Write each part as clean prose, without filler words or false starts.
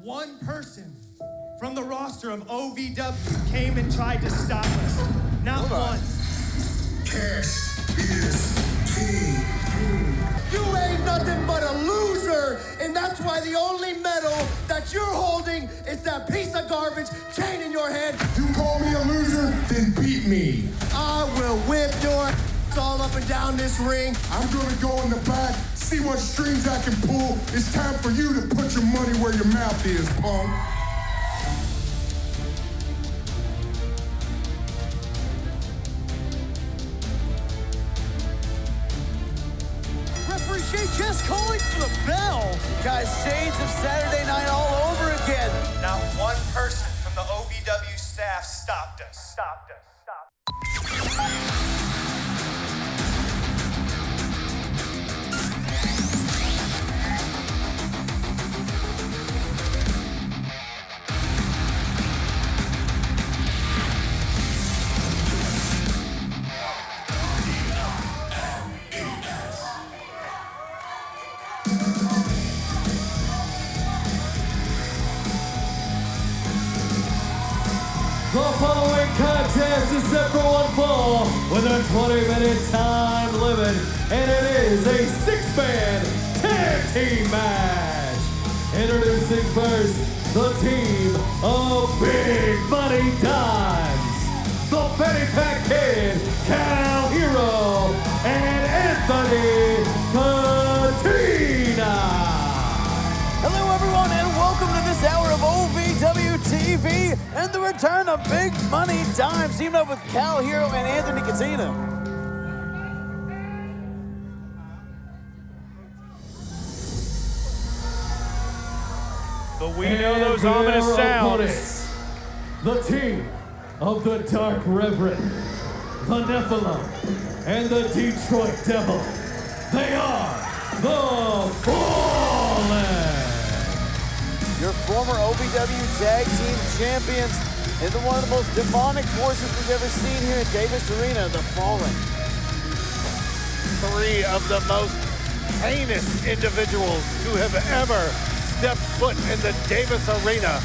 one person from the roster of OVW came and tried to stop us. Not one. Cash is king. You ain't nothing but a loser, and that's why the only medal that you're holding is that piece of garbage chain in your head. You call me a loser, then beat me. I will whip your ass all up and down this ring. I'm gonna go in the back, see what strings I can pull. It's time for you to put your money where your mouth is, punk. Referee Shade just calling for the bell. Guys, shades of Saturday night all over again. Not one person from the OVW staff stopped us. The following contest is set for one fall with a 20-minute time limit, and it is a six-man tag team match. Introducing first, the team of Big Money Dimes, the Fanny Pack Kid, Cal Hero, and Anthony Katina. Hello, everyone, and welcome to this hour of OVW TV and the return of Big Money Dimes, teamed up with Cal Hero and Anthony Katina. But we know those ominous sounds. Opponents, the team of the Dark Reverend, the Nephilim, and the Detroit Devil. They are the Fallen. Your former OVW Tag Team Champions and one of the most demonic forces we've ever seen here at Davis Arena, the Fallen. Three of the most heinous individuals who have ever stepped foot in the Davis Arena.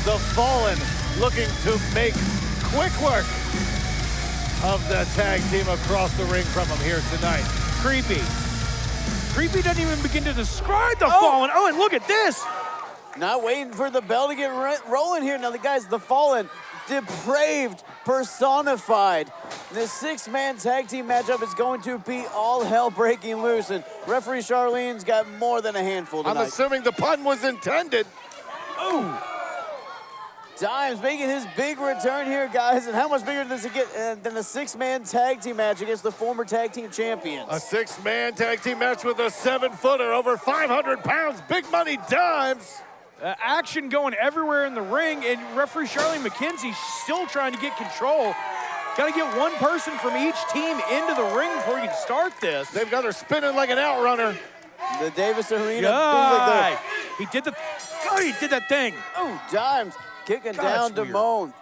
The Fallen looking to make quick work of the tag team across the ring from them here tonight. Creepy. Creepy doesn't even begin to describe the Fallen. Oh, and look at this. Not waiting for the bell to get rolling here. Now, the guys, the Fallen, depraved, personified. The six-man tag team matchup is going to be all hell breaking loose, and referee Charlene's got more than a handful tonight. I'm assuming the pun was intended. Oh! Dimes making his big return here, guys, and how much bigger does it get than a six-man tag team match against the former tag team champions? A six-man tag team match with a 7-footer, over 500 pounds, Big Money Dimes. Action going everywhere in the ring, and referee Charlene McKenzie still trying to get control. Got to get one person from each team into the ring before you can start this. They've got her spinning like an outrunner. The Davis Arena. Yeah. He did that thing. Oh, Dimes kicking down to Moan.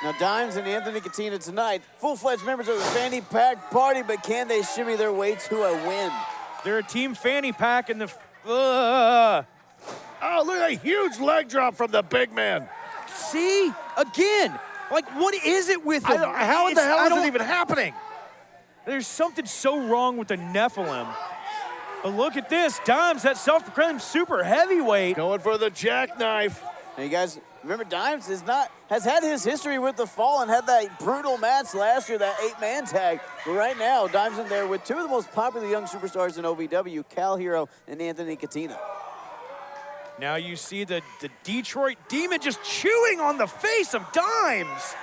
Now, Dimes and Anthony Katina tonight, full-fledged members of the Fanny Pack Party, but can they shimmy their way to a win? They're a team Fanny Pack, and Oh, look at that huge leg drop from the big man. See? Again. Like, what is it with them? How in the hell is it even happening? There's something so wrong with the Nephilim. But look at this. Dimes, that self-proclaimed super heavyweight. Going for the jackknife. Now, you guys, remember, Dimes has had his history with the Fallen, had that brutal match last year, that 8-man tag. But right now, Dimes in there with two of the most popular young superstars in OVW, Cal Hero and Anthony Katina. Now you see the Detroit Demon just chewing on the face of Dimes.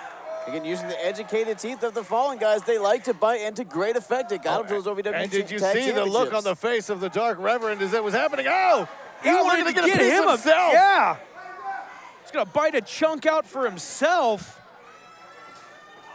Again, using the educated teeth of the Fallen guys, they like to bite, and to great effect. It got them to those OVW And did you tag see the look on the face of the Dark Reverend as it was happening? Oh! He wanted to get a piece himself. Yeah. He's going to bite a chunk out for himself.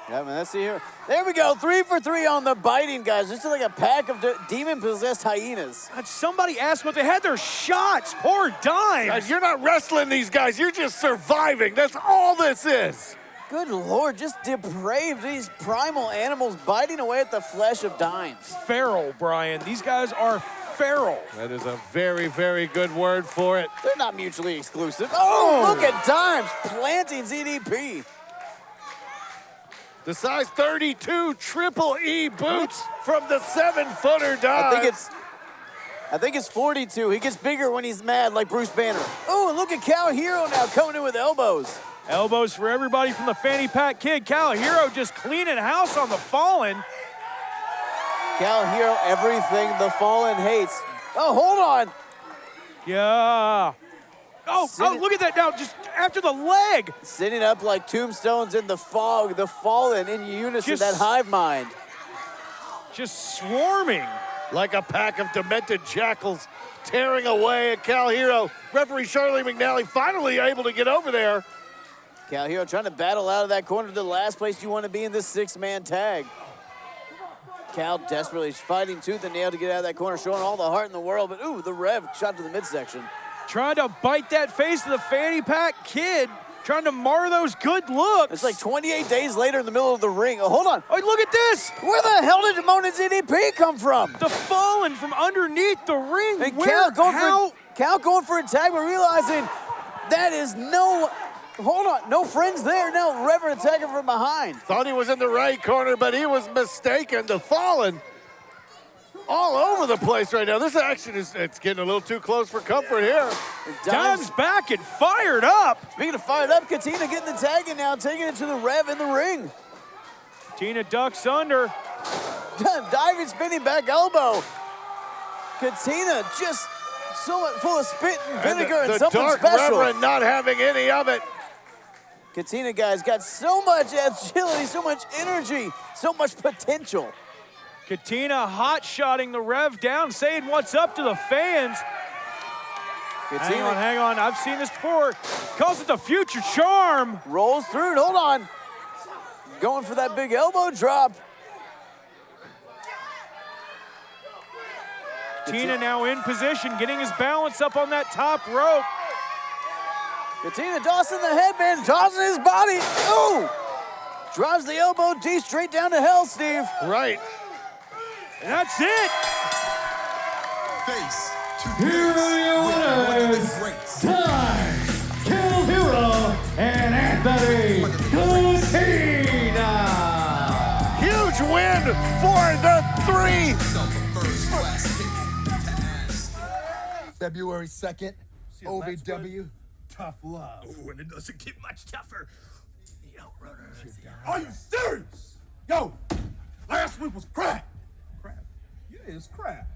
Yeah, man, let's see here. There we go, 3 for 3 on the biting, guys. This is like a pack of demon-possessed hyenas. God, somebody asked what they had their shots. Poor Dimes. Guys, you're not wrestling these guys. You're just surviving. That's all this is. Good Lord, just depraved. These primal animals biting away at the flesh of Dimes. Feral, Brian. These guys are feral. That is a very, very good word for it. They're not mutually exclusive. Oh, look at Dimes planting ZDP. The size 32 triple E boots from the 7-footer dive. I think it's 42. He gets bigger when he's mad, like Bruce Banner. Oh, and look at Cal Hero now coming in with elbows. Elbows for everybody from the fanny pack kid. Cal Hero just cleaning house on the Fallen. Cal Hero, everything the Fallen hates. Oh, hold on. Yeah. Oh, look at that now, just after the leg. Sitting up like tombstones in the fog, the Fallen in unison, that hive mind. Just swarming. Like a pack of demented jackals tearing away at Cal Hero. Referee Charlie McNally finally able to get over there. Cal Hero trying to battle out of that corner to the last place you want to be in this 6-man tag. Cal desperately fighting tooth and nail to get out of that corner, showing all the heart in the world, but ooh, the Rev shot to the midsection. Trying to bite that face of the fanny pack kid, trying to mar those good looks. It's like 28 days later in the middle of the ring. Oh, hold on. Oh, look at this. Where the hell did Damone and ZDP come from? The Fallen from underneath the ring. And Cal going for a tag, but realizing that is no friends there. Now Rev attacking from behind. Thought he was in the right corner, but he was mistaken. The Fallen all over the place right now. This action it's getting a little too close for comfort here. Dimes back and fired up. Speaking of fired up, Katina getting the tag and now taking it to the Rev in the ring. Tina ducks under. Diving, spinning back elbow. Katina just so much full of spit and vinegar and something Dark special. Reverend not having any of it. Katina, guys, got so much agility, so much energy, so much potential. Katina hot-shotting the Rev down, saying what's up to the fans. Katina, Hang on. I've seen this before. Calls it the future charm. rolls through. Hold on. Going for that big elbow drop. Tina now in position, getting his balance up on that top rope. Katina tossing the headband, tossing his body. Ooh! Drives the elbow D straight down to hell, Steve. Right. And that's it. Face to Here are your winners, Dimes, Cal Hero, and Anthony Katina. Huge win for the 3. February 2nd, OVW, Tough Love. Ooh, and it doesn't get much tougher. The Outrunners. Are you serious? Yo, last week was crap. Crap? Yeah, it's crap.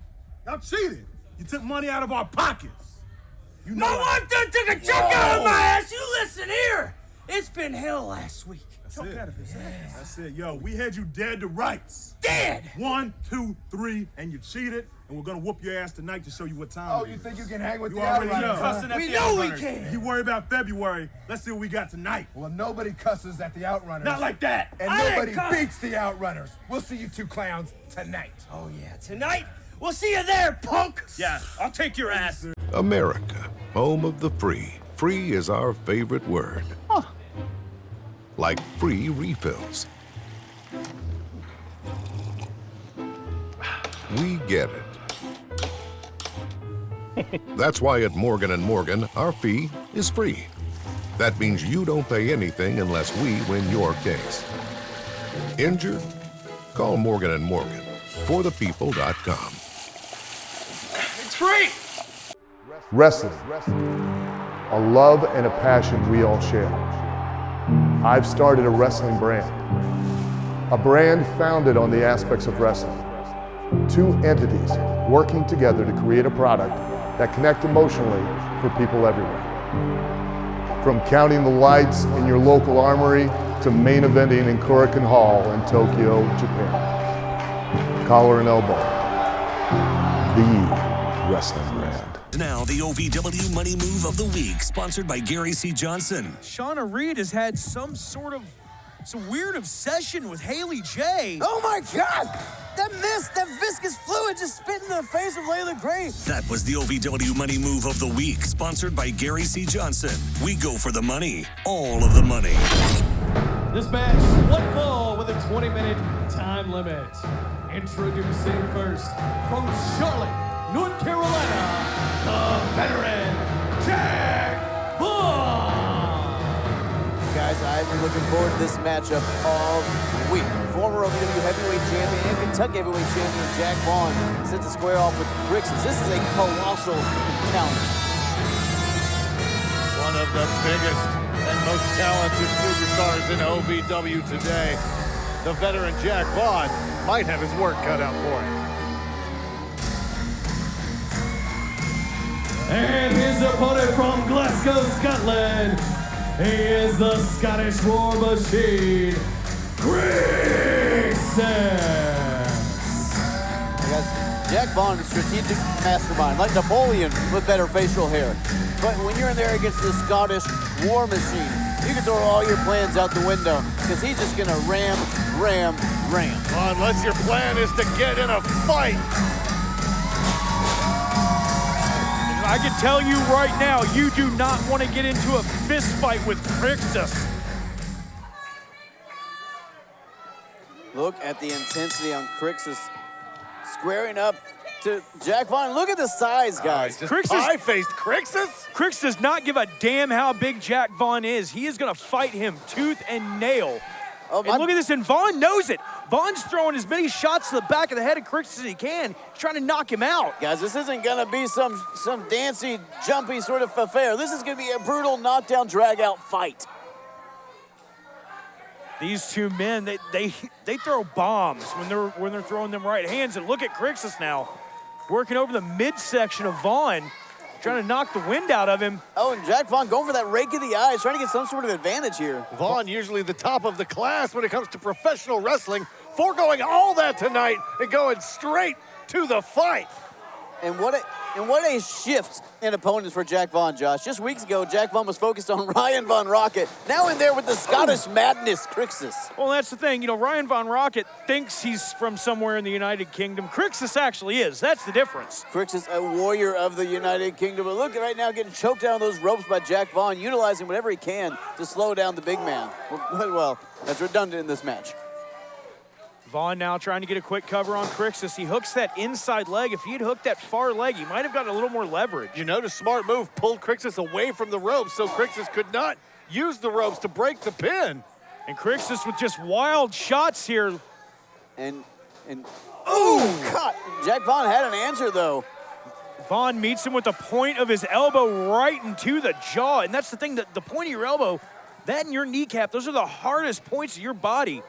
Y'all cheated. You took money out of our pockets. You know No one done took a chunk out of my ass. You listen here. It's been hell last week. That's it. Yo, we had you dead to rights. Dead. 1, 2, 3, and you cheated, and we're gonna whoop your ass tonight to show you what time. Oh, it you is. think you can hang with You the already Outrunners? know. We know we can. You worry about February. Let's see what we got tonight. Well, nobody cusses at the Outrunners. Not like that. And I nobody didn't cuss. beats the Outrunners. We'll see you two clowns tonight. Oh yeah, tonight we'll see you there, punk. Yeah, I'll take your ass. America, home of the free. Free is our favorite word. Like free refills. We get it. That's why at Morgan & Morgan, our fee is free. That means you don't pay anything unless we win your case. Injured? Call Morgan & Morgan. ForThePeople.com. It's free. Wrestling, a love and a passion we all share. I've started a wrestling brand, a brand founded on the aspects of wrestling. Two entities working together to create a product that connect emotionally for people everywhere. From counting the lights in your local armory to main eventing in Korakuen Hall in Tokyo, Japan. Collar and elbow, the wrestling brand. Now, the OVW Money Move of the Week, sponsored by Gary C. Johnson. Shauna Reed has had some weird obsession with Haley J. Oh my God! That viscous fluid just spit in the face of Leila Gray. That was the OVW Money Move of the Week, sponsored by Gary C. Johnson. We go for the money, all of the money. This match, one fall with a 20-minute time limit. Introducing first, from Charlotte, North Carolina, the veteran, Jack Vaughn. Guys, I've been looking forward to this matchup all week. Former OVW heavyweight champion and Kentucky heavyweight champion Jack Vaughn set to square off with Crixus. This is a colossal encounter. One of the biggest and most talented superstars in OVW today. The veteran Jack Vaughn might have his work cut out for him. And his opponent from Glasgow, Scotland, he is the Scottish War Machine, Crixus. Jack Vaughn is a strategic mastermind, like Napoleon with better facial hair. But when you're in there against the Scottish War Machine, you can throw all your plans out the window because he's just gonna ram. Unless your plan is to get in a fight. I can tell you right now, you do not want to get into a fist fight with Crixus. Look at the intensity on Crixus squaring up to Jack Vaughn. Look at the size, guys. Pie-faced Crixus? Crixus does not give a damn how big Jack Vaughn is. He is going to fight him tooth and nail. Oh, and look at this, and Vaughn knows it. Vaughn's throwing as many shots to the back of the head of Crixus as he can. He's trying to knock him out. Guys, this isn't gonna be some dancy, jumpy sort of affair. This is gonna be a brutal knockdown, drag-out fight. These two men, they throw bombs when they're throwing them right hands. And look at Crixus now, working over the midsection of Vaughn, trying to knock the wind out of him. Oh, and Jack Vaughn going for that rake of the eyes, trying to get some sort of advantage here. Vaughn usually the top of the class when it comes to professional wrestling, foregoing all that tonight and going straight to the fight. And what a shift in opponents for Jack Vaughn, Josh. Just weeks ago, Jack Vaughn was focused on Ryan Von Rocket. Now in there with the Scottish madness, Crixus. Well, that's the thing. You know, Ryan Von Rocket thinks he's from somewhere in the United Kingdom. Crixus actually is. That's the difference. Crixus, a warrior of the United Kingdom. But look, right now getting choked down those ropes by Jack Vaughn, utilizing whatever he can to slow down the big man. Well, that's redundant in this match. Vaughn now trying to get a quick cover on Crixus. He hooks that inside leg. If he had hooked that far leg, he might have gotten a little more leverage. You notice smart move, pulled Crixus away from the ropes so Crixus could not use the ropes to break the pin. And Crixus with just wild shots here. And oh, God. Jack Vaughn had an answer, though. Vaughn meets him with the point of his elbow right into the jaw. And that's the thing, that the point of your elbow, that and your kneecap, those are the hardest points of your body.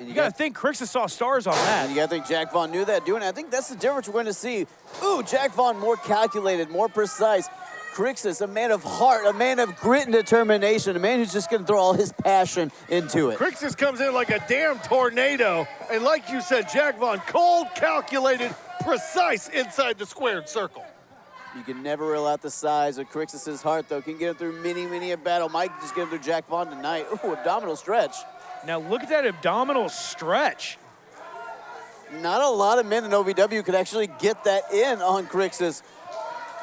You got to think Crixus saw stars on that. And you got to think Jack Vaughn knew that doing it. I think that's the difference we're going to see. Ooh, Jack Vaughn more calculated, more precise. Crixus, a man of heart, a man of grit and determination, a man who's just going to throw all his passion into it. Crixus comes in like a damn tornado. And like you said, Jack Vaughn, cold, calculated, precise inside the squared circle. You can never rule out the size of Crixus's heart, though. Can get him through many a battle. Might just get him through Jack Vaughn tonight. Ooh, abdominal stretch. Now look at that abdominal stretch. Not a lot of men in OVW could actually get that in on Crixus.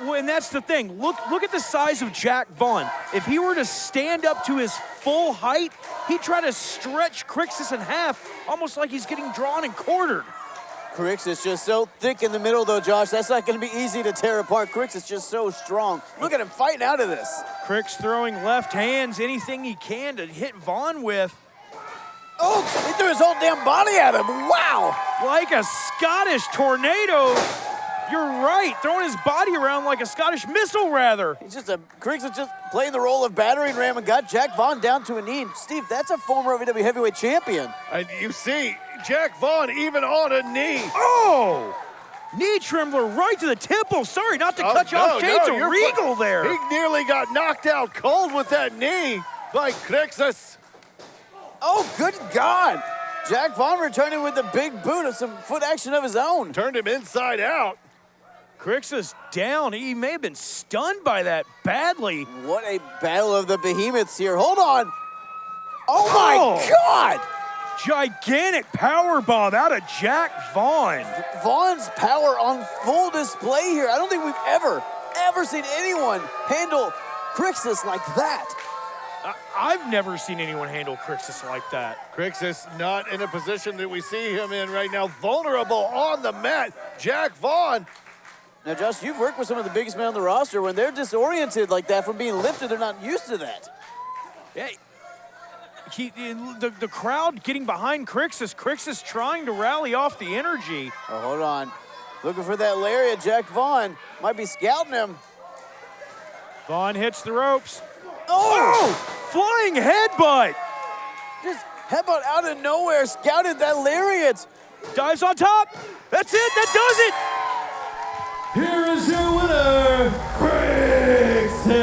Well, and that's the thing. Look at the size of Jack Vaughn. If he were to stand up to his full height, he'd try to stretch Crixus in half, almost like he's getting drawn and quartered. Crixus just so thick in the middle, though, Josh. That's not going to be easy to tear apart. Crixus just so strong. Look at him fighting out of this. Crix throwing left hands, anything he can to hit Vaughn with. Oh, he threw his whole damn body at him. Wow. Like a Scottish tornado. You're right, throwing his body around like a Scottish missile, rather. Crixus just playing the role of battering ram and got Jack Vaughn down to a knee. And Steve, that's a former OVW heavyweight champion. And you see, Jack Vaughn even on a knee. Oh! Knee trembler right to the temple. Sorry, not to cut you off. Shades of Regal there. He nearly got knocked out cold with that knee by Crixus. Oh, good God. Jack Vaughn returning with the big boot of some foot action of his own. Turned him inside out. Crixus down. He may have been stunned by that badly. What a battle of the behemoths here. Hold on. Oh, my God. Gigantic power bomb out of Jack Vaughn. Vaughn's power on full display here. I don't think we've ever seen anyone handle Crixus like that. I've never seen anyone handle Crixus like that. Crixus not in a position that we see him in right now. Vulnerable on the mat. Jack Vaughn Now, Josh, you've worked with some of the biggest men on the roster. When they're disoriented like that from being lifted, they're not used to that. Yeah, the crowd getting behind Crixus. Crixus trying to rally off the energy. Oh, hold on. Looking for that lariat. Jack Vaughn might be scouting him. Vaughn hits the ropes. Oh! Flying headbutt. Just headbutt out of nowhere. Scouted that lariat. Dives on top. That's it. That does it. Here is your winner, Crixus.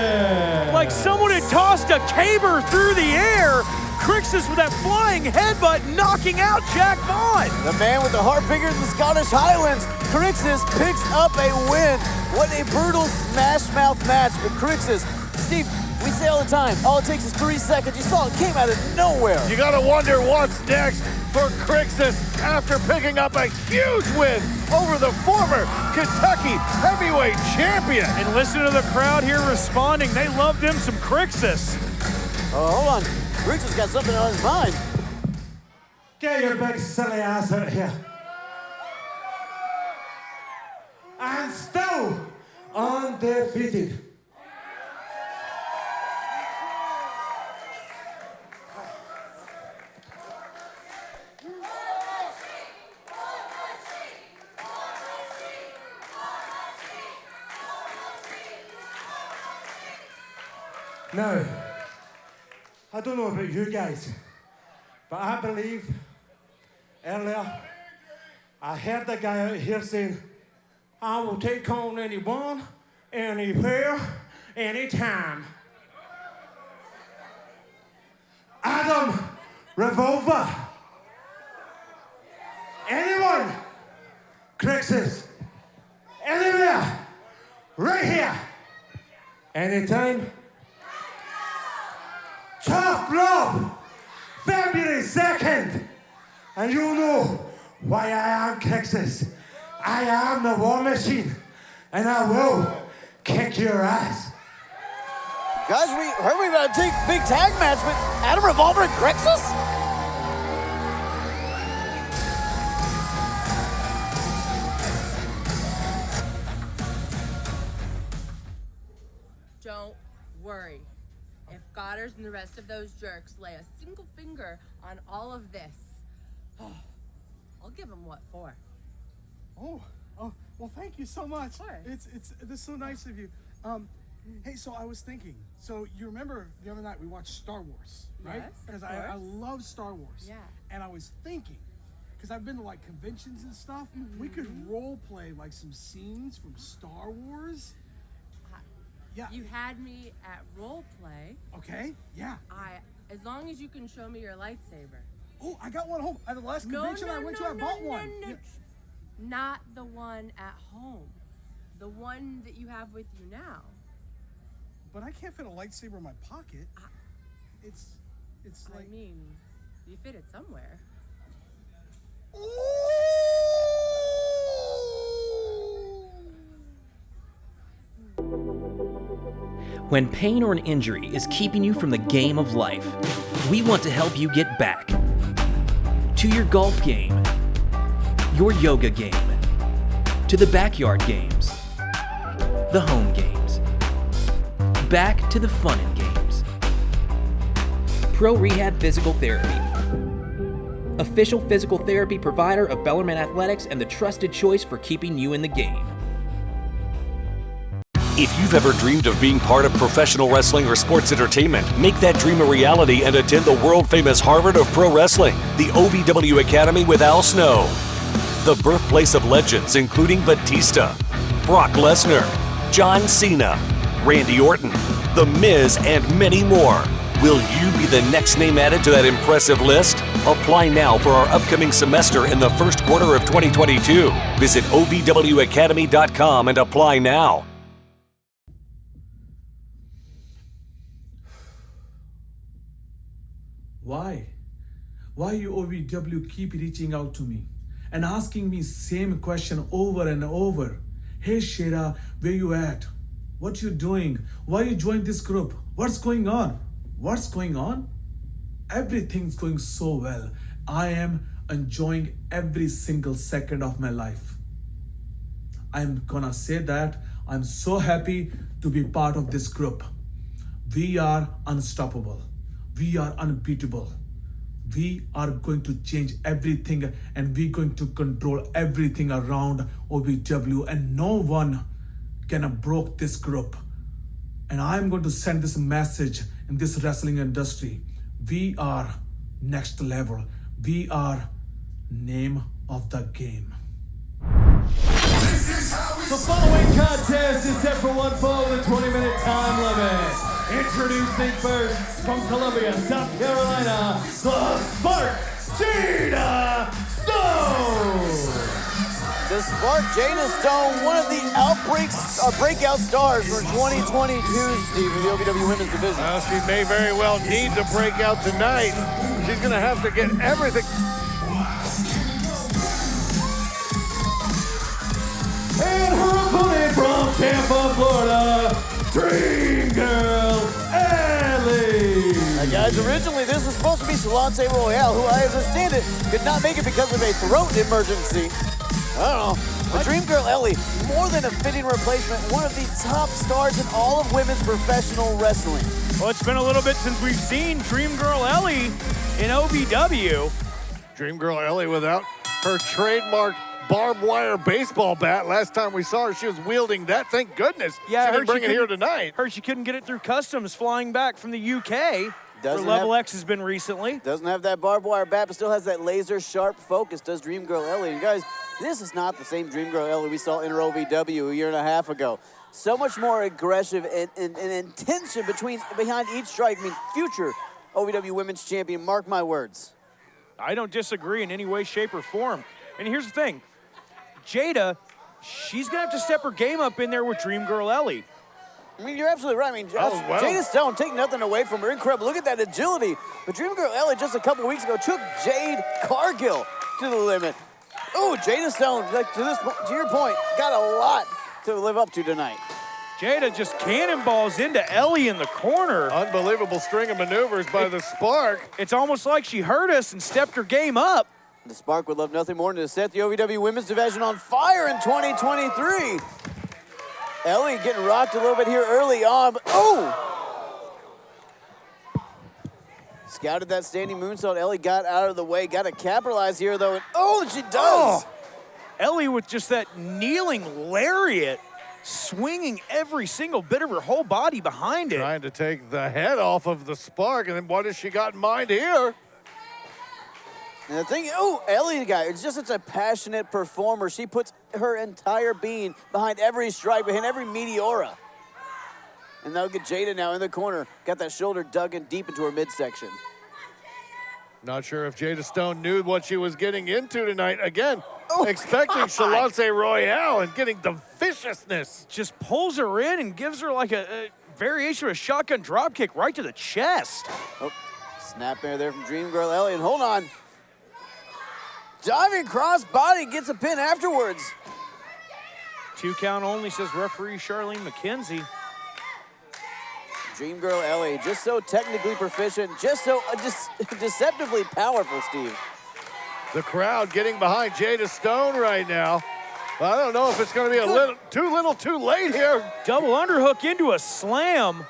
Like someone had tossed a caber through the air. Crixus with that flying headbutt knocking out Jack Vaughn. The man with the heart bigger than the Scottish Highlands. Crixus picks up a win. What a brutal smash mouth match for Crixus. Steve, we say all the time, all it takes is 3 seconds. You saw it came out of nowhere. You gotta wonder what's next for Crixus after picking up a huge win over the former Kentucky heavyweight champion. And listen to the crowd here responding. They love them some Crixus. Oh, hold on. Crixus got something on his mind. Get your big silly ass out here. And still undefeated. Now, I don't know about you guys, but I believe earlier I heard the guy out here saying, I will take on anyone, anywhere, anytime. Adam Revolver. Anyone? Crixus. Anywhere. Right here. Anytime. Tough Love, February 2nd. And you know why I am Crixus. I am the War Machine, and I will kick your ass. Guys, we heard we about a big tag match with Adam Revolver and Crixus? Don't worry. If Goddard and the rest of those jerks lay a single finger on all of this, I'll give them what for. Oh, well, thank you so much. Of course. This is so nice of you. Hey, so I was thinking, so you remember the other night we watched Star Wars, right? Yes, of Because course. I love Star Wars. Yeah. And I was thinking, because I've been to like conventions and stuff, we could role play like some scenes from Star Wars. Yeah. You had me at role play. Okay, yeah. As long as you can show me your lightsaber. Oh, I got one at home. At the last convention I went to, I bought one. No. Yeah. Not the one at home. The one that you have with you now. But I can't fit a lightsaber in my pocket. It's like... I mean, you fit it somewhere. When pain or an injury is keeping you from the game of life, we want to help you get back to your golf game, your yoga game, to the backyard games, the home games, back to the fun and games. Pro Rehab Physical Therapy, official physical therapy provider of Bellarmine Athletics and the trusted choice for keeping you in the game. If you've ever dreamed of being part of professional wrestling or sports entertainment, make that dream a reality and attend the world-famous Harvard of Pro Wrestling, the OVW Academy with Al Snow. The birthplace of legends including Batista, Brock Lesnar, John Cena, Randy Orton, The Miz, and many more. Will you be the next name added to that impressive list? Apply now for our upcoming semester in the first quarter of 2022. Visit OVWacademy.com and apply now. Why? Why you OVW keep reaching out to me and asking me same question over and over? Hey Jada, where you at? What you doing? Why you joined this group? What's going on? What's going on? Everything's going so well. I am enjoying every single second of my life. I'm gonna say that I'm so happy to be part of this group. We are unstoppable. We are unbeatable. We are going to change everything and we're going to control everything around OVW, and no one can broke this group. And I'm going to send this message in this wrestling industry. We are next level. We are name of the game. The following contest is set for one fall with a 20-minute time limit. Introducing first from Columbia, South Carolina, the Spark, Jada Stone. The Spark, Jada Stone, one of the breakout stars for 2022, Steve, in the OVW Women's Division. Well, she may very well need to break out tonight. She's going to have to get everything. And her opponent from Tampa, Florida, Dream Girl Ellie. Now guys, originally this was supposed to be Shauna Royale, who I understand it could not make it because of a throat emergency. I don't know. But Dream Girl Ellie, more than a fitting replacement, one of the top stars in all of women's professional wrestling. Well, it's been a little bit since we've seen Dream Girl Ellie in OVW. Dream Girl Ellie without her trademark barbed wire baseball bat. Last time we saw her, she was wielding that. Thank goodness. Yeah, she didn't bring it here tonight. Heard she couldn't get it through customs flying back from the UK. Where Level X has been recently. Doesn't have that barbed wire bat, but still has that laser sharp focus, does Dream Girl Ellie. And guys, this is not the same Dream Girl Ellie we saw in her OVW a year and a half ago. So much more aggressive and intention behind each strike. I mean, future OVW Women's Champion, mark my words. I don't disagree in any way, shape, or form. And here's the thing. Jada, she's going to have to step her game up in there with Dream Girl Ellie. I mean, you're absolutely right. I mean, Jada Stone, take nothing away from her. Incredible. Look at that agility. But Dream Girl Ellie just a couple weeks ago took Jade Cargill to the limit. Oh, Jada Stone, to your point, got a lot to live up to tonight. Jada just cannonballs into Ellie in the corner. Unbelievable string of maneuvers by the Spark. It's almost like she heard us and stepped her game up. The Spark would love nothing more than to set the OVW Women's Division on fire in 2023. Ellie getting rocked a little bit here early on, but scouted that standing moonsault. Ellie got out of the way, got to capitalize here though, and she does. Ellie with just that kneeling lariat, swinging every single bit of her whole body behind it. Trying to take the head off of the Spark, and then what has she got in mind here? And the thing, Ellie, guy, is just such a passionate performer. She puts her entire being behind every strike, behind every Meteora. And they'll get Jada now in the corner. Got that shoulder dug in deep into her midsection. Not sure if Jada Stone knew what she was getting into tonight. Again, expecting Shauna Royale and getting the viciousness. Just pulls her in and gives her like a variation of a shotgun dropkick right to the chest. Snap there from Dream Girl Ellie, and hold on. Diving cross body gets a pin afterwards. 2 count only, says referee Charlene McKenzie. Dream Girl Ellie, just so technically proficient, just so deceptively powerful, Steve. The crowd getting behind Jada Stone right now. I don't know if it's going to be a little too late here. Double underhook into a slam.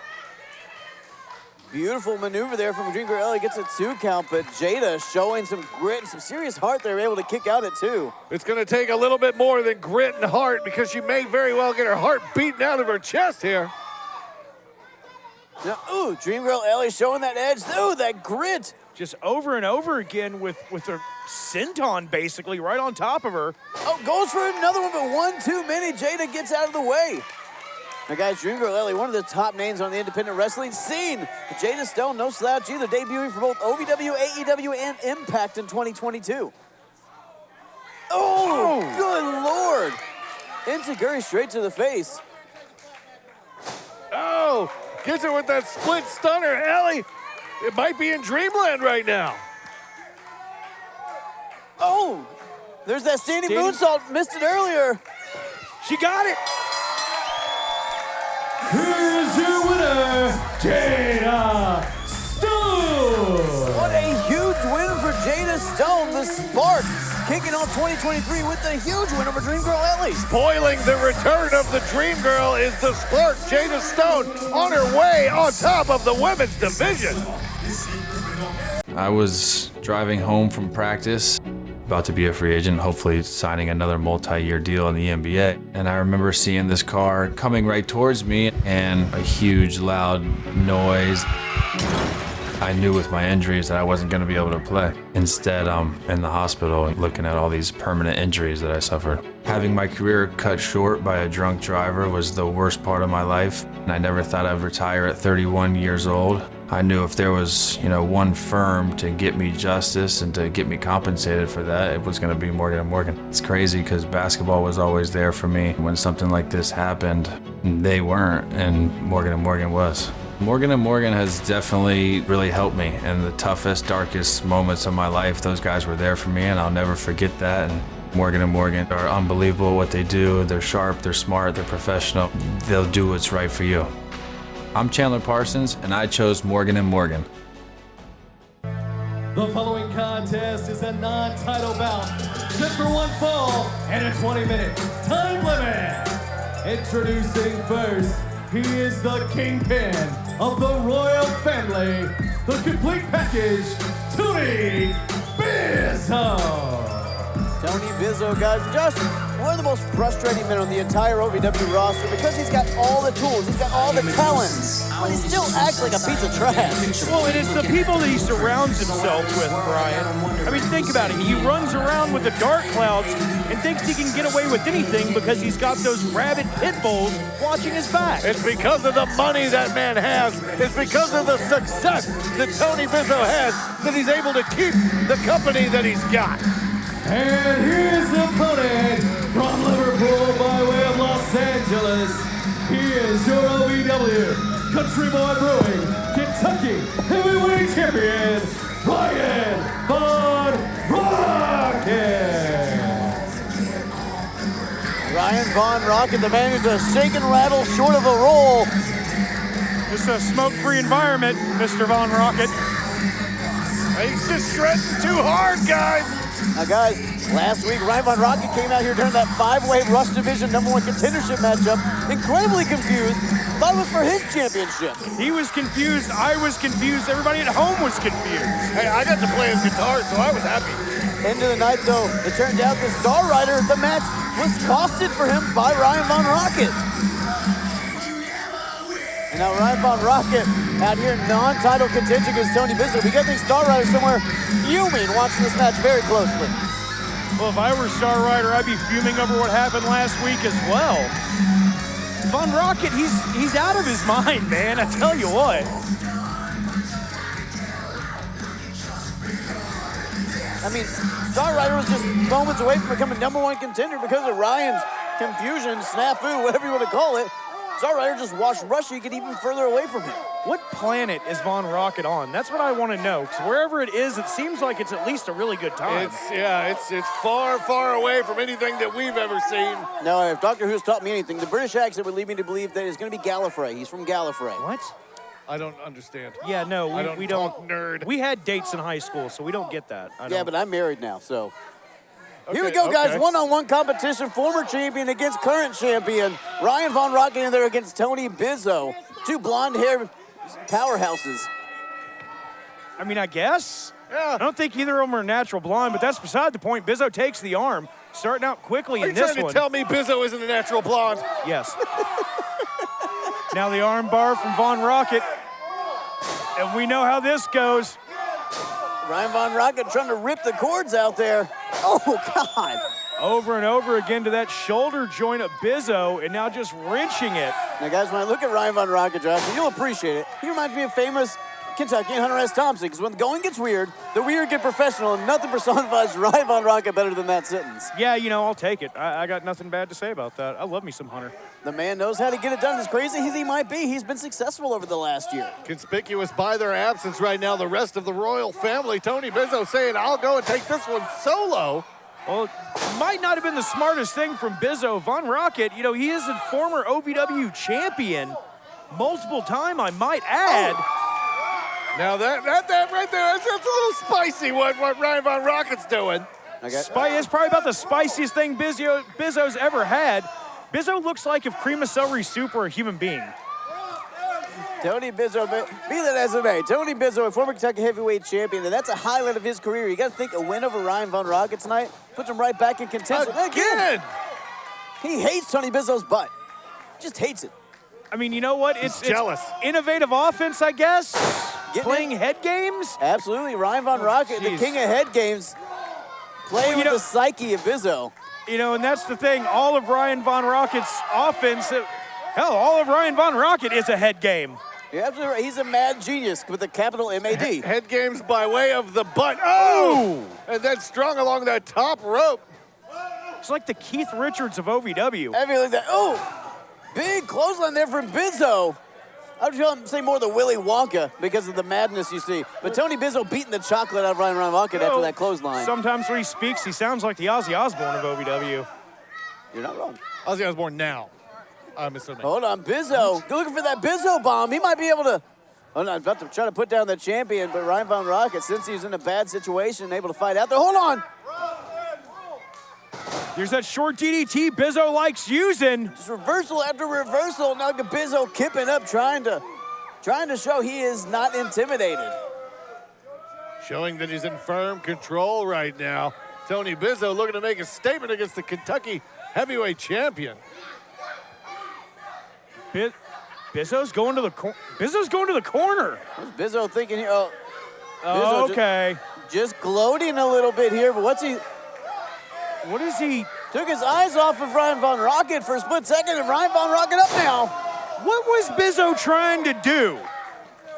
Beautiful maneuver there from Dream Girl Ellie, gets a 2 count, but Jada showing some grit and some serious heart there, able to kick out at 2. It's going to take a little bit more than grit and heart, because she may very well get her heart beaten out of her chest here. Now, Dream Girl Ellie showing that edge, that grit. Just over and over again with her senton basically right on top of her. Goes for another one, but one too many. Jada gets out of the way. Now, guys, Dream Girl Ellie, one of the top names on the independent wrestling scene. Jada Stone, no slouch either, debuting for both OVW, AEW, and Impact in 2022. Good Lord. Enziguri straight to the face. Gets her with that split stunner. Ellie, it might be in dreamland right now. There's that standing moonsault, missed it earlier. She got it. Here's your winner, Jada Stone. What a huge win for Jada Stone, the Spark. kicking off 2023 with a huge win over Dream Girl Ellie. Spoiling the return of the Dream Girl is the Spark, Jada Stone, on her way on top of the women's division. I was driving home from practice, about to be a free agent, hopefully signing another multi-year deal in the NBA. And I remember seeing this car coming right towards me and a huge loud noise. I knew with my injuries that I wasn't going to be able to play. Instead, I'm in the hospital looking at all these permanent injuries that I suffered. Having my career cut short by a drunk driver was the worst part of my life. And I never thought I'd retire at 31 years old. I knew if there was, one firm to get me justice and to get me compensated for that, it was going to be Morgan & Morgan. It's crazy because basketball was always there for me. When something like this happened, they weren't, and Morgan & Morgan was. Morgan & Morgan has definitely really helped me in the toughest, darkest moments of my life. Those guys were there for me, and I'll never forget that. And Morgan & Morgan are unbelievable at what they do. They're sharp, they're smart, they're professional. They'll do what's right for you. I'm Chandler Parsons, and I chose Morgan & Morgan. The following contest is a non-title bout, set for one fall and a 20-minute time limit. Introducing first, he is the kingpin of the royal family, the complete package, Tony Bizo. Tony Bizo, guys, just one of the most frustrating men on the entire OVW roster because he's got all the tools, he's got all the talents, but he still acts like a piece of trash. Well, and it's the people that he surrounds himself with, Brian. I mean, think about it. He runs around with the dark clouds and thinks he can get away with anything because he's got those rabid pit bulls watching his back. It's because of the money that man has. It's because of the success that Tony Bizo has that he's able to keep the company that he's got. And here's the opponent from Liverpool by way of Los Angeles. He is your OVW Country Boy Brewing Kentucky Heavyweight Champion, Ryan Vaughn Rocket. Ryan Vaughn Rocket, the man who's a shake and rattle short of a roll. It's a smoke-free environment, Mr. Vaughn Rocket. He's just shredding too hard, guys. Now, guys, last week, Ryan Vaughn Rocket came out here during that 5-way Rush Division #1 contendership matchup, incredibly confused, thought it was for his championship. He was confused, I was confused, everybody at home was confused. Hey, I got to play his guitar, so I was happy. End of the night, though, it turned out the Star Rider, the match was costed for him by Ryan Vaughn Rocket. And now Ryan Vaughn Rocket out here in non-title contention against Tony Bizo. We got the Star Rider somewhere fuming watching this match very closely. Well, if I were Star Rider, I'd be fuming over what happened last week as well. Vaughn Rocket, he's out of his mind, man. I tell you what. I mean, Star Rider was just moments away from becoming #1 contender because of Ryan's confusion, snafu, whatever you want to call it. Star Rider just watched Rushy get even further away from him. What planet is Vaughn Rocket on? That's what I want to know, because wherever it is, it seems like it's at least a really good time. It's far, far away from anything that we've ever seen. No, if Doctor Who's taught me anything, the British accent would lead me to believe that it's going to be Gallifrey. He's from Gallifrey. What? I don't understand. Yeah, no, we don't. Talk nerd. We had dates in high school, so we don't get that. Yeah, but I'm married now, so. Okay, Here we go, guys. okay. One-on-one competition. Former champion against current champion. Ryan Vaughn Rocket in there against Tony Bizo. Two blonde-haired powerhouses. I mean, I guess. Yeah. I don't think either of them are natural blonde, but that's beside the point. Bizo takes the arm, starting out quickly Are in you this trying one. to tell me Bizo isn't a natural blonde? Yes. Now the arm bar from Vaughn Rocket. And we know how this goes. Ryan Vaughn Rocket trying to rip the cords out there. Oh, God. Over and over again to that shoulder joint of Bizo, and now just wrenching it. Now, guys, when I look at Ryan Vaughn Rocket, Josh, you'll appreciate it. He reminds me of famous Kentucky and Hunter S. Thompson, because when the going gets weird, the weird get professional, and nothing personifies Ryan Vaughn Rocket better than that sentence. Yeah, I'll take it. I got nothing bad to say about that. I love me some Hunter. The man knows how to get it done. As crazy as he might be, he's been successful over the last year. Conspicuous by their absence right now, the rest of the royal family. Tony Bizo saying, I'll go and take this one solo. Well, it might not have been the smartest thing from Bizo. Vaughn Rocket, he is a former OVW champion multiple time, I might add. Now that right there, that's a little spicy what Ryan Vaughn Rocket's doing. It's probably about the spiciest thing Bizo's ever had. Bizo looks like if cream of celery soup were a human being. Tony Bizo, be that as it may, Tony Bizo, a former Kentucky heavyweight champion, and that's a highlight of his career. You got to think a win over Ryan Von Rocket tonight puts him right back in contention. Again! He hates Tony Bizo's butt. Just hates it. I mean, you know what? It's jealous. Innovative offense, I guess. Playing head games? Absolutely. Ryan Von Rocket, the king of head games, playing with the psyche of Bizo. You know, and that's the thing. All of Ryan Von Rocket's offense, hell, all of Ryan Von Rocket is a head game. You're absolutely right. He's a mad genius with a capital M-A-D. Head games by way of the butt. Oh! And then strung along that top rope. It's like the Keith Richards of OVW. Everything like that. Oh! Big clothesline there from Bizo. I would say more the Willy Wonka because of the madness you see. But Tony Bizo beating the chocolate out of Ryan Von Rocket after that clothesline. Sometimes when he speaks, he sounds like the Ozzy Osbourne of OVW. You're not wrong. Ozzy Osbourne now. Hold on, Bizo. Good looking for that Bizo bomb. He might be able to. Oh no, about to try to put down the champion, but Ryan Von Rocket, since he's in a bad situation, able to fight out there. Hold on. There's that short DDT Bizo likes using. Just reversal after reversal. Now Bizo kipping up, trying to show he is not intimidated. Showing that he's in firm control right now. Tony Bizo looking to make a statement against the Kentucky heavyweight champion. Bizo's going to the corner. What's Bizo thinking here? Oh, Bizo okay. Just gloating a little bit here, but what is he? Took his eyes off of Ryan Von Rocket for a split second, and Ryan Von Rocket up now. What was Bizo trying to do?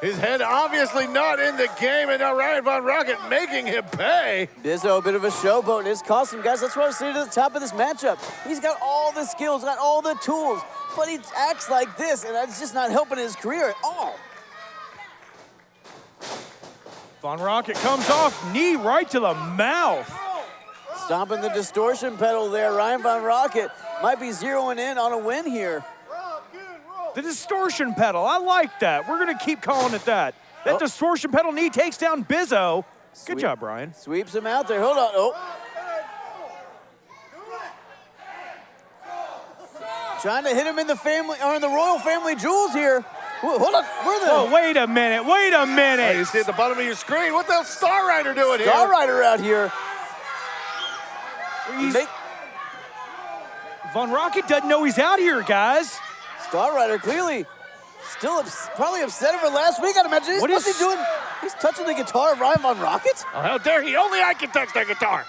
His head obviously not in the game, and now Ryan Von Rocket making him pay. Bizo, a bit of a showboat, and it's cost him, guys. That's what I was saying at the top of this matchup. He's got all the skills, got all the tools, but he acts like this, and that's just not helping his career at all. Von Rocket comes off, knee right to the mouth. Stomping the distortion pedal there. Ryan Von Rocket might be zeroing in on a win here. The distortion pedal, I like that. We're going to keep calling it that. That distortion pedal knee takes down Bizo. Good job, Brian. Sweeps him out there. Hold on. Oh. Trying to hit him in the family, or in the royal family jewels here. Hold on. Whoa, wait a minute. Oh, you see at the bottom of your screen. What the hell's Star Rider doing here? Star Rider out here. Von Rocket doesn't know he's out here, guys. Star Rider clearly still probably upset over last week, I'd imagine. What's he doing? He's touching the guitar of Ryan Von Rocket? Oh, how dare he? Only I can touch that guitar.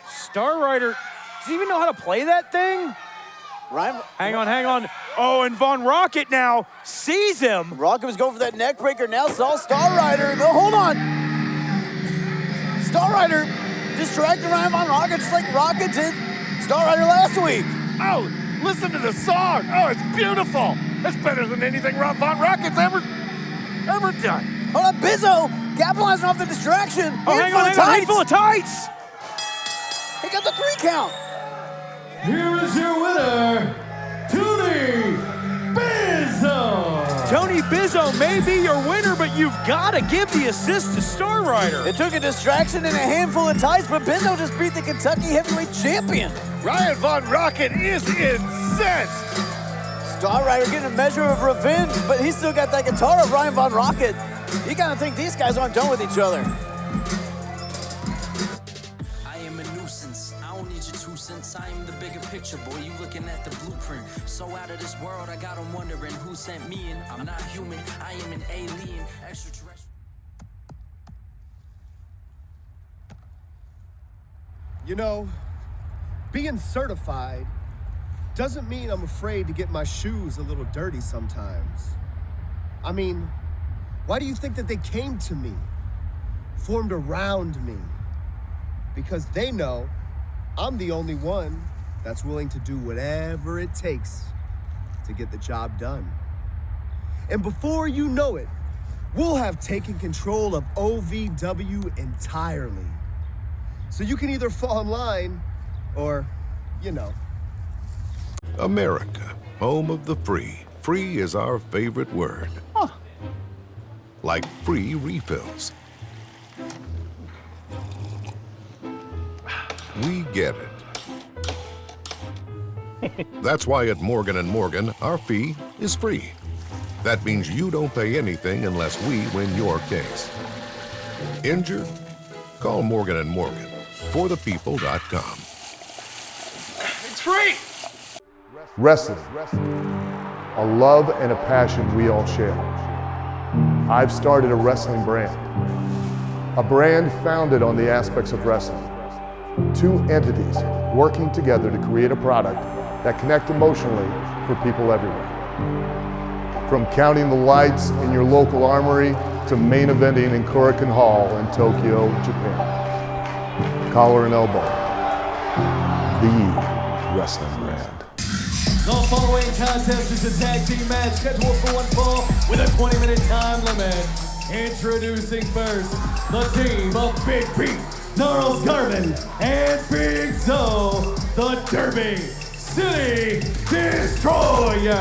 Star Rider, does he even know how to play that thing? Hang on. Oh, and Von Rocket now sees him. Rocket was going for that neck breaker, now saw Star Rider. No, hold on. Star Rider distracted Ryan Von Rocket just like Rocket did Star Rider last week. Oh, listen to the song. Oh, it's beautiful. That's better than anything Von Rocket's ever done. Hold on, Bizo capitalizing off the distraction. Oh, hang on, handful of tights. He got the 3 count. Here is your winner, Tony Bizo. Tony Bizo may be your winner, but you've got to give the assist to Star Rider. It took a distraction and a handful of tights, but Bizo just beat the Kentucky heavyweight champion. Ryan Von Rocket is incensed. Star Rider getting a measure of revenge, but he's still got that guitar of Ryan Von Rocket. You gotta think these guys aren't done with each other. I am a nuisance. I don't need your 2 cents. I am the bigger picture, boy. You looking at the blueprint. So out of this world, I got them wondering who sent me in. I'm not human. I am an alien, extraterrestrial. You know, being certified doesn't mean I'm afraid to get my shoes a little dirty sometimes. I mean, why do you think that they came to me, formed around me? Because they know I'm the only one that's willing to do whatever it takes to get the job done. And before you know it, we'll have taken control of OVW entirely. So you can either fall in line or, you know. America, home of the free. Free is our favorite word. Like free refills. We get it. That's why at Morgan & Morgan, our fee is free. That means you don't pay anything unless we win your case. Injured? Call Morgan & Morgan. ForThePeople.com. It's free! Wrestling, a love and a passion we all share. I've started a wrestling brand. A brand founded on the aspects of wrestling. Two entities working together to create a product that connect emotionally for people everywhere. From counting the lights in your local armory to main eventing in Korakuen Hall in Tokyo, Japan. Collar and elbow, the wrestling brand. The following contest is a tag team match scheduled for one fall with a 20-minute time limit. Introducing first, the team of Big Beef, Gnarls Garvin, and Big Zo, the Derby City Destroyers.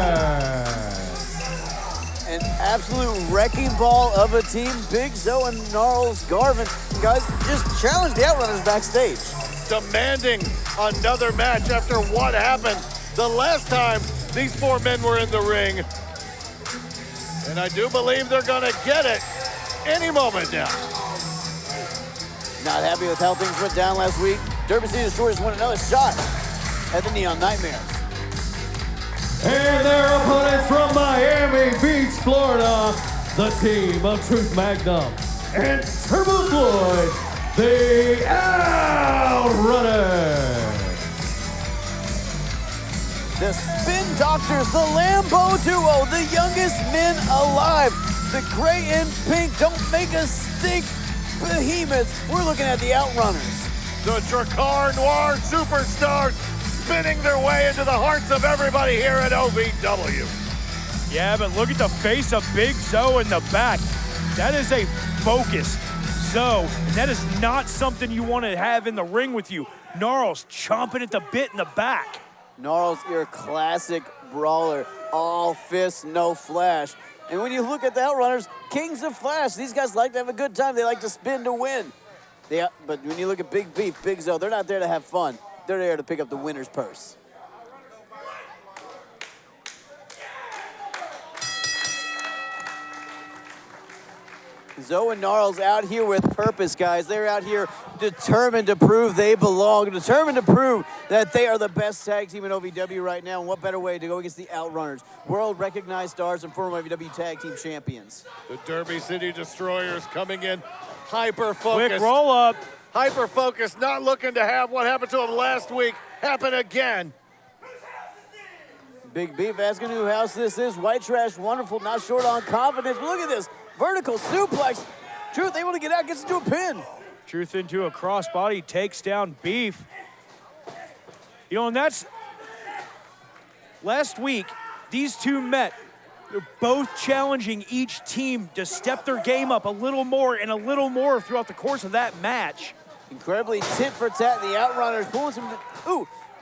An absolute wrecking ball of a team. Big Zo and Gnarls Garvin, guys, just challenged the Outrunners backstage. Demanding another match after what happened the last time these four men were in the ring. And I do believe they're gonna get it any moment now. Not happy with how things went down last week. Derby City Destroyers won another shot at the Neon Nightmares. And their opponents from Miami Beach, Florida, the team of Truth Magnum and Turbo Floyd, the Outrunners. The Spin Doctors, the Lambo Duo, the youngest men alive. The gray and pink don't make a stink behemoths. We're looking at the Outrunners. The Drakkar Noir superstars spinning their way into the hearts of everybody here at OVW. Yeah, but look at the face of Big Zo in the back. That is a focused Zo, and that is not something you want to have in the ring with you. Gnarls chomping at the bit in the back. Gnarls, your classic brawler, all fists, no flash. And when you look at the Outrunners, kings of flash, these guys like to have a good time. They like to spin to win. But when you look at Big Beef, Big Zo, they're not there to have fun. They're there to pick up the winner's purse. Zo and Gnarls out here with purpose, guys. They're out here determined to prove they belong, determined to prove that they are the best tag team in OVW right now. And what better way to go against the Outrunners, world-recognized stars and former OVW tag team champions. The Derby City Destroyers coming in hyper-focused. Quick roll-up. Hyper-focused, not looking to have what happened to him last week happen again. Big Beef asking who house this is. White Trash, wonderful, not short on confidence. But look at this. Vertical suplex. Truth able to get out, gets into a pin. Truth into a crossbody, takes down Beef. You know, and that's, last week, these two met. They're both challenging each team to step their game up a little more and a little more throughout the course of that match. Incredibly tit for tat. The Outrunners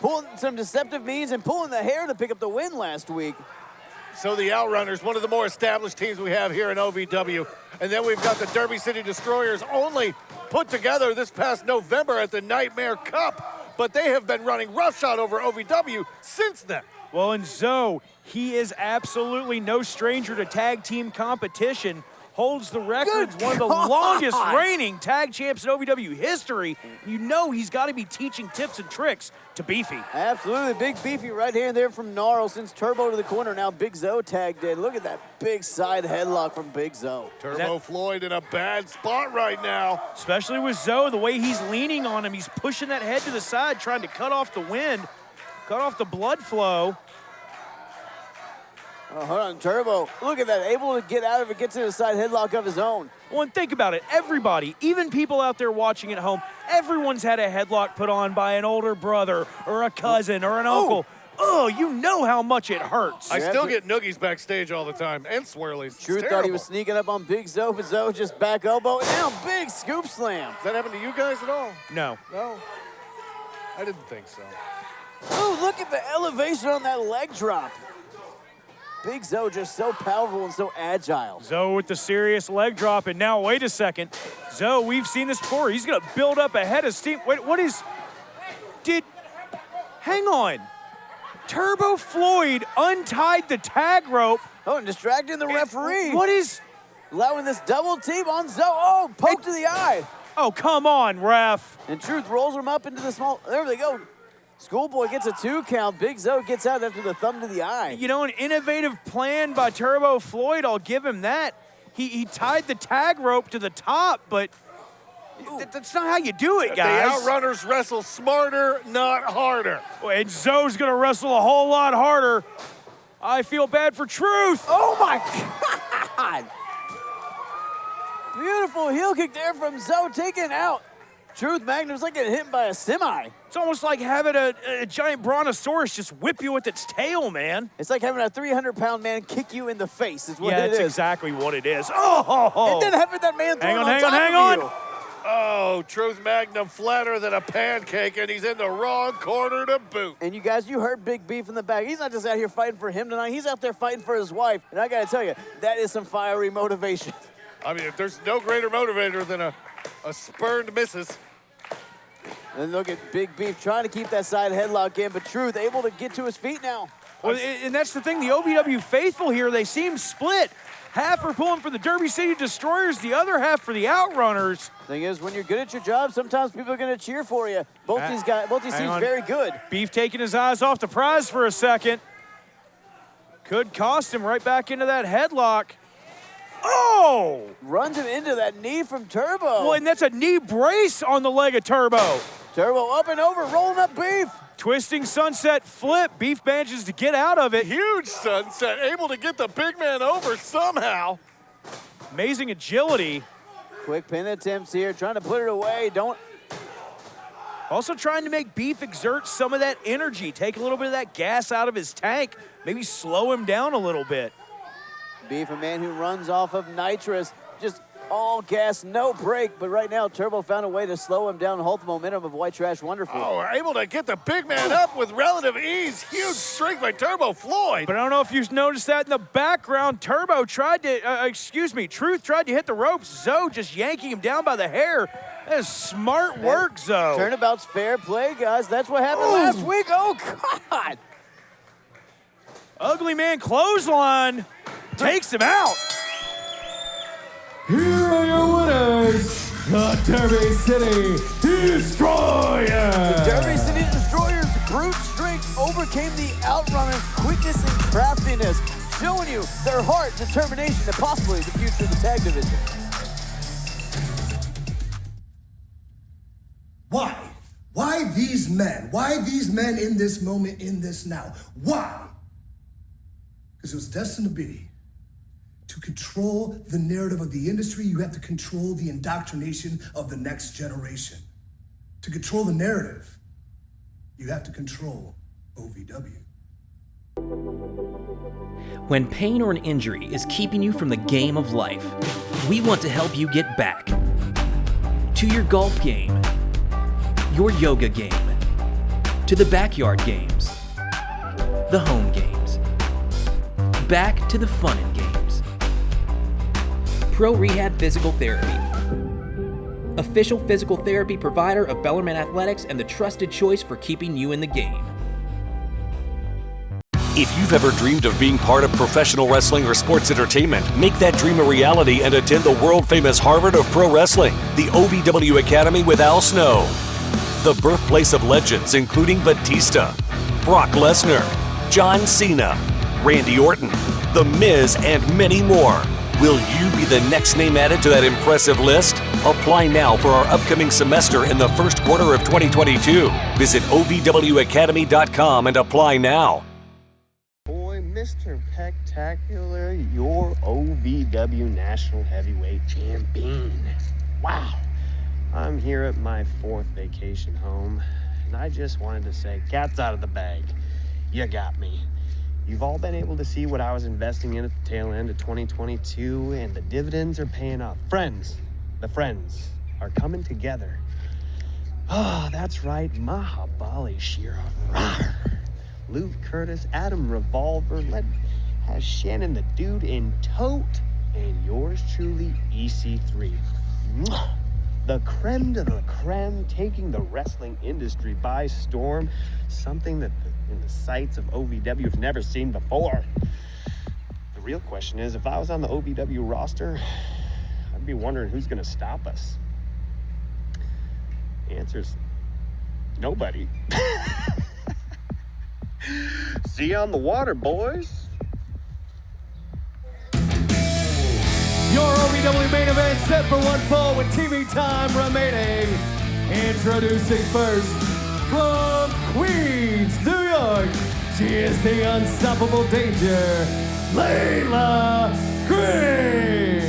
pulling some deceptive means and pulling the hair to pick up the win last week. So the Outrunners, one of the more established teams we have here in OVW. And then we've got the Derby City Destroyers, only put together this past November at the Nightmare Cup. But they have been running roughshod over OVW since then. Well, and Zo, he is absolutely no stranger to tag team competition. Holds the record, one of the longest reigning tag champs in OVW history. You know he's got to be teaching tips and tricks to Beefy. Absolutely, Big Beefy right hand there from Gnarls. Since Turbo to the corner, now Big Zo tagged in. Look at that big side headlock from Big Zo. Turbo Floyd in a bad spot right now. Especially with Zo, the way he's leaning on him. He's pushing that head to the side, trying to cut off the wind, cut off the blood flow. Oh, hold on, Turbo. Look at that, able to get out of it, get to the side headlock of his own. Well, and think about it. Everybody, even people out there watching at home, everyone's had a headlock put on by an older brother or a cousin or an uncle. Oh, you know how much it hurts. I still get noogies backstage all the time and swirlies. Truth thought he was sneaking up on Big Zo, but Zo just back elbow, and now big scoop slam. Does that happen to you guys at all? No. No? I didn't think so. Oh, look at the elevation on that leg drop. Big Zo just so powerful and so agile. Zo with the serious leg drop, and now wait a second. Zo, we've seen this before. He's gonna build up a head of steam. Wait, what is Hang on. Turbo Floyd untied the tag rope. Oh, and distracting the referee. What is... Allowing this double team on Zoe. Oh, poke to the eye. Oh, come on, ref. And Truth rolls him up into the small... There they go. Schoolboy gets a 2 count. Big Zoe gets out after the thumb to the eye. You know, an innovative plan by Turbo Floyd. I'll give him that. He tied the tag rope to the top, but that's not how you do it, guys. The Outrunners wrestle smarter, not harder. And Zoe's going to wrestle a whole lot harder. I feel bad for Truth. Oh, my God. Beautiful heel kick there from Zoe, taken out. Truth Magnum's like getting hit by a semi. It's almost like having a giant brontosaurus just whip you with its tail, man. It's like having a 300-pound man kick you in the face is what it is. Yeah, that's exactly what it is. Oh! And then having that man thrown hang on, hang on. Oh, Truth Magnum flatter than a pancake, and he's in the wrong corner to boot. And you guys, you heard Big Beef in the back. He's not just out here fighting for him tonight. He's out there fighting for his wife. And I got to tell you, that is some fiery motivation. I mean, there's no greater motivator than a spurned missus. And look at Big Beef trying to keep that side headlock in, but Truth able to get to his feet now. Well, and that's the thing, the OVW faithful here, they seem split. Half are pulling for the Derby City Destroyers, the other half for the Outrunners. Thing is, when you're good at your job, sometimes people are going to cheer for you. Both these teams very good. Beef taking his eyes off the prize for a second. Could cost him right back into that headlock. Oh! Runs him into that knee from Turbo. Well, and that's a knee brace on the leg of Turbo. Turbo up and over, rolling up Beef. Twisting sunset flip. Beef manages to get out of it. Huge sunset, able to get the big man over somehow. Amazing agility. Quick pin attempts here, trying to put it away. Also trying to make Beef exert some of that energy, take a little bit of that gas out of his tank, maybe slow him down a little bit. Beef, a man who runs off of nitrous, just all gas, no break. But right now, Turbo found a way to slow him down and halt the momentum of White Trash Wonderful. Oh, we're able to get the big man up with relative ease. Huge strength by Turbo Floyd. But I don't know if you've noticed that in the background. Turbo tried to, Truth tried to hit the ropes. Zoe just yanking him down by the hair. That is smart work, Zoe. Turnabout's fair play, guys. That's what happened last week. Oh, God. Ugly man clothesline. Takes him out. Here are your winners, the Derby City Destroyers. The Derby City Destroyers' brute strength overcame the Outrunners' quickness and craftiness, showing you their heart, determination, and possibly the future of the tag division. Why? Why these men? Why these men in this moment, in this now? Why? Because it was destined to be. To control the narrative of the industry, you have to control the indoctrination of the next generation. To control the narrative, you have to control OVW. When pain or an injury is keeping you from the game of life, we want to help you get back to your golf game, your yoga game, to the backyard games, the home games, back to the fun and games. Pro Rehab Physical Therapy, official physical therapy provider of Bellarmine Athletics and the trusted choice for keeping you in the game. If you've ever dreamed of being part of professional wrestling or sports entertainment, make that dream a reality and attend the world-famous Harvard of Pro Wrestling, the OVW Academy with Al Snow. The birthplace of legends including Batista, Brock Lesnar, John Cena, Randy Orton, The Miz, and many more. Will you be the next name added to that impressive list? Apply now for our upcoming semester in the first quarter of 2022. Visit OVWacademy.com and apply now. Boy, Mr. Spectacular, your OVW National Heavyweight Champion. Wow. I'm here at my 4th vacation home, and I just wanted to say, cat's out of the bag. You got me. You've all been able to see what I was investing in at the tail end of 2022, and the dividends are paying off. The friends are coming together. Ah, that's right, Mahabali Shira, Luke Curtis, Adam Revolver, has Shannon the Dude in tote, and yours truly, EC3. The creme de la creme, taking the wrestling industry by storm, something that in the sights of OVW have never seen before. The real question is, if I was on the OVW roster, I'd be wondering who's gonna stop us. The answer's nobody. See you on the water, boys. Your OVW main event set for one fall with TV time remaining. Introducing first, from Queens, New York, she is the unstoppable danger, Leila Gray.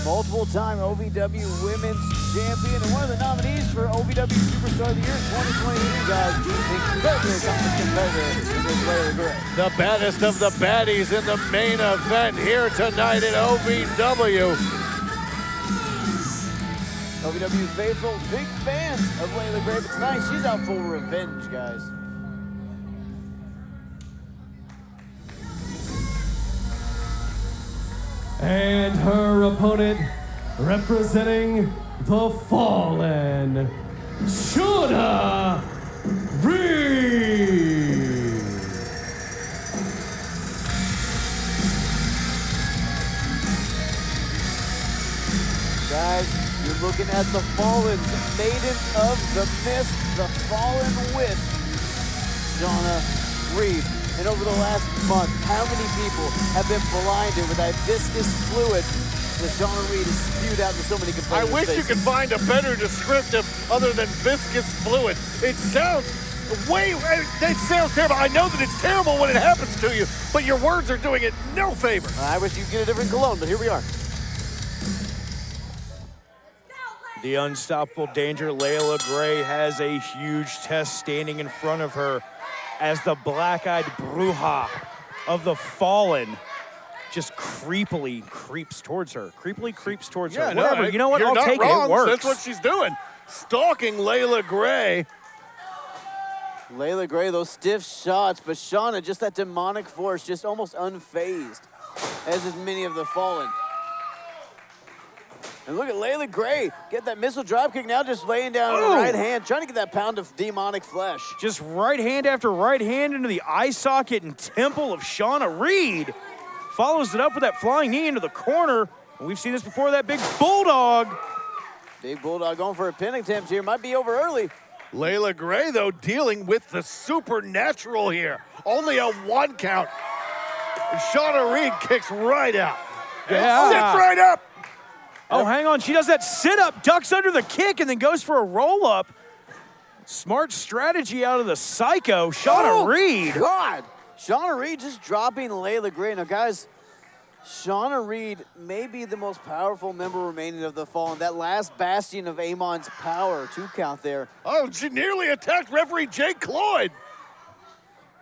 Multiple-time OVW Women's Champion and one of the nominees for OVW Superstar of the Year 2023, guys. Incredibly accomplished competitor, Ms. Leila Gray. The baddest of the baddies in the main event here tonight at OVW. OVW faithful, big fans of Leila Gray, but tonight she's out for revenge, guys. And her opponent, representing the Fallen, Shauna Reed. Guys, you're looking at the Fallen, Maiden of the Mist, the Fallen with Shauna Reed. And over the last month, how many people have been blinded with that viscous fluid that Shauna Reed has spewed out into so many competitors' I wish faces? you could find a better descriptive other than viscous fluid. It sounds it sounds terrible. I know that it's terrible when it happens to you, but your words are doing it no favor. I wish you could get a different cologne, but here we are. The unstoppable danger, Leila Gray, has a huge test standing in front of her as the black-eyed bruja of the Fallen just creepily creeps towards her. Creepily creeps towards her. Whatever. No, you know what? You're I'll not take wrong. it. It works. That's what she's doing. Stalking Leila Gray. Leila Gray, those stiff shots, but Shauna, just that demonic force, just almost unfazed, as is many of the Fallen. And look at Leila Gray, get that missile dropkick now, just laying down her right hand, trying to get that pound of demonic flesh. Just right hand after right hand into the eye socket and temple of Shauna Reed. Follows it up with that flying knee into the corner. And we've seen this before, that big bulldog. Big bulldog going for a pin attempt here, might be over early. Leila Gray, though, dealing with the supernatural here. Only a 1 count. And Shauna Reed kicks right out. Yeah. Sits right up. Oh, hang on. She does that sit-up, ducks under the kick, and then goes for a roll-up. Smart strategy out of the psycho, Shauna Reed. God. Shauna Reed just dropping Leila Gray. Now, guys, Shauna Reed may be the most powerful member remaining of the Fallen. That last bastion of Amon's power, 2 count there. Oh, she nearly attacked referee Jake Cloyd.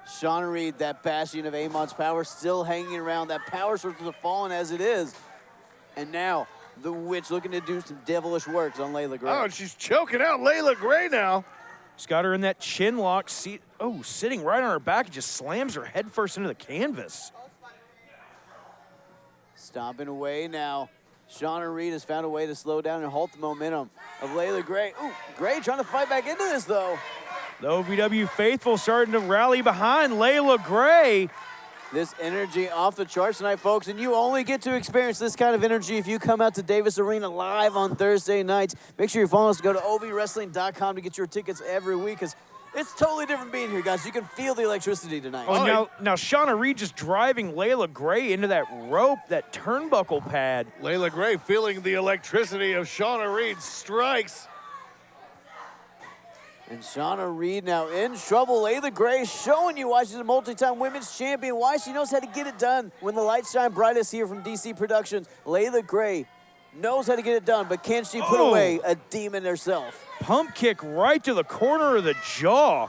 Shauna Reed, that bastion of Amon's power, still hanging around. That power source of the Fallen as it is. And now, the Witch looking to do some devilish works on Leila Gray. Oh, and she's choking out Leila Gray now. She's got her in that chin lock, sitting right on her back and just slams her head first into the canvas. Stomping away now. Shauna Reed has found a way to slow down and halt the momentum of Leila Gray. Ooh, Gray trying to fight back into this, though. The OVW faithful starting to rally behind Leila Gray. This energy off the charts tonight, folks, and you only get to experience this kind of energy if you come out to Davis Arena live on Thursday nights. Make sure you're following us to go to ovwrestling.com to get your tickets every week, because it's totally different being here, guys. You can feel the electricity tonight. Oh, now Shauna Reed just driving Leila Gray into that rope, that turnbuckle pad. Leila Gray feeling the electricity of Shauna Reed's strikes. And Shauna Reed now in trouble. Leila Gray showing you why she's a multi-time women's champion, why she knows how to get it done when the lights shine brightest here from DC Productions. Leila Gray knows how to get it done, but can she put away a demon herself? Pump kick right to the corner of the jaw.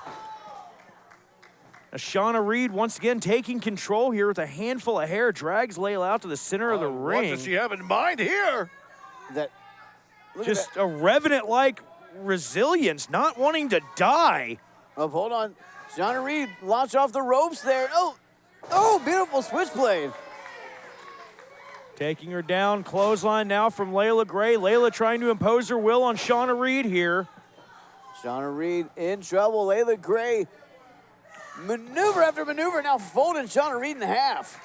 Now Shauna Reed once again taking control here with a handful of hair, drags Leila out to the center of the ring. What does she have in mind here? Just a Revenant-like resilience, not wanting to die. Oh, hold on. Shauna Reed launched off the ropes there. Oh, beautiful switchblade. Taking her down, clothesline now from Leila Gray. Leila trying to impose her will on Shauna Reed here. Shauna Reed in trouble. Leila Gray, maneuver after maneuver, now folding Shauna Reed in half.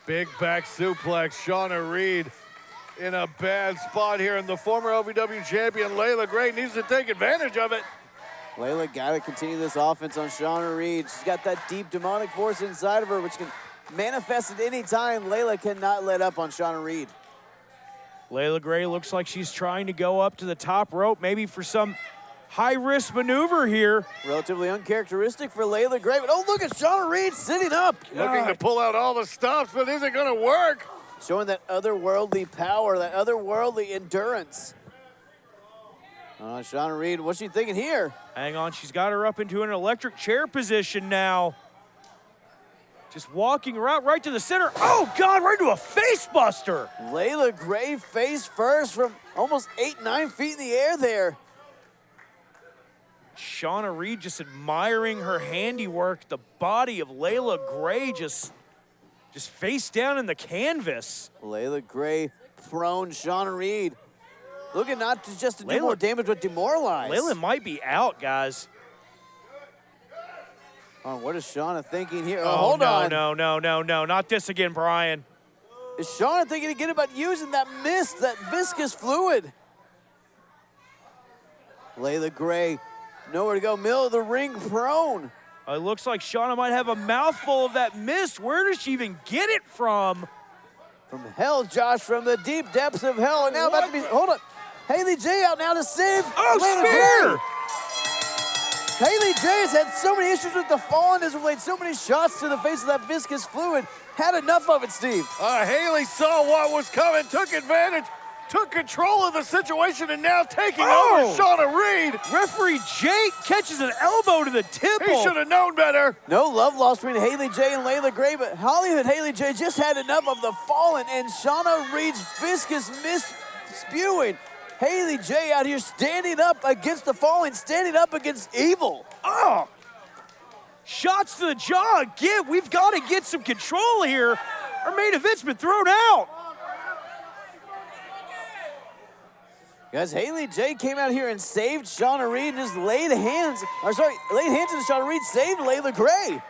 Big back suplex. Shauna Reed in a bad spot here, and the former OVW champion Leila Gray needs to take advantage of it. Leila got to continue this offense on Shauna Reed. She's got that deep demonic force inside of her, which can manifest at any time. Leila cannot let up on Shauna Reed. Leila Gray looks like she's trying to go up to the top rope, maybe for some high-risk maneuver here. Relatively uncharacteristic for Leila Gray, but oh, look at Shauna Reed sitting up. Looking to pull out all the stops, but is it going to work? Showing that otherworldly power, that otherworldly endurance. Shauna Reed, what's she thinking here? Hang on, she's got her up into an electric chair position now. Just walking her out right to the center. Oh, God, right into a face buster. Leila Gray face first from almost 8-9 feet in the air there. Shauna Reed just admiring her handiwork. The body of Leila Gray just face down in the canvas. Leila Gray prone Shauna Reed. Looking not just to do more damage, but demoralize. Leila might be out, guys. Oh, what is Shauna thinking here? Oh, hold on. No, not this again, Brian. Is Shauna thinking again about using that mist, that viscous fluid? Leila Gray, nowhere to go, middle of the ring prone. It looks like Shauna might have a mouthful of that mist. Where does she even get it from? From hell, Josh, from the deep depths of hell. And now about to be, hold on. Haley J out now to save Leila Gray. Haley J has had so many issues with the Fallen, has relayed so many shots to the face of that viscous fluid. Had enough of it, Steve. Haley saw what was coming, took advantage, took control of the situation, and now taking over Shauna Reed. Referee Jake catches an elbow to the temple. He should have known better. No love lost between Haley J and Leila Gray, but Hollywood Haley J just had enough of the Fallen and Shauna Reed's viscous mist spewing. Haley J out here standing up against the Fallen, standing up against evil. Oh! Shots to the jaw again. We've got to get some control here. Our main event's been thrown out. Guys, Haley J came out here and saved Shauna Reed and just laid hands on Shauna Reed, saved Leila Gray.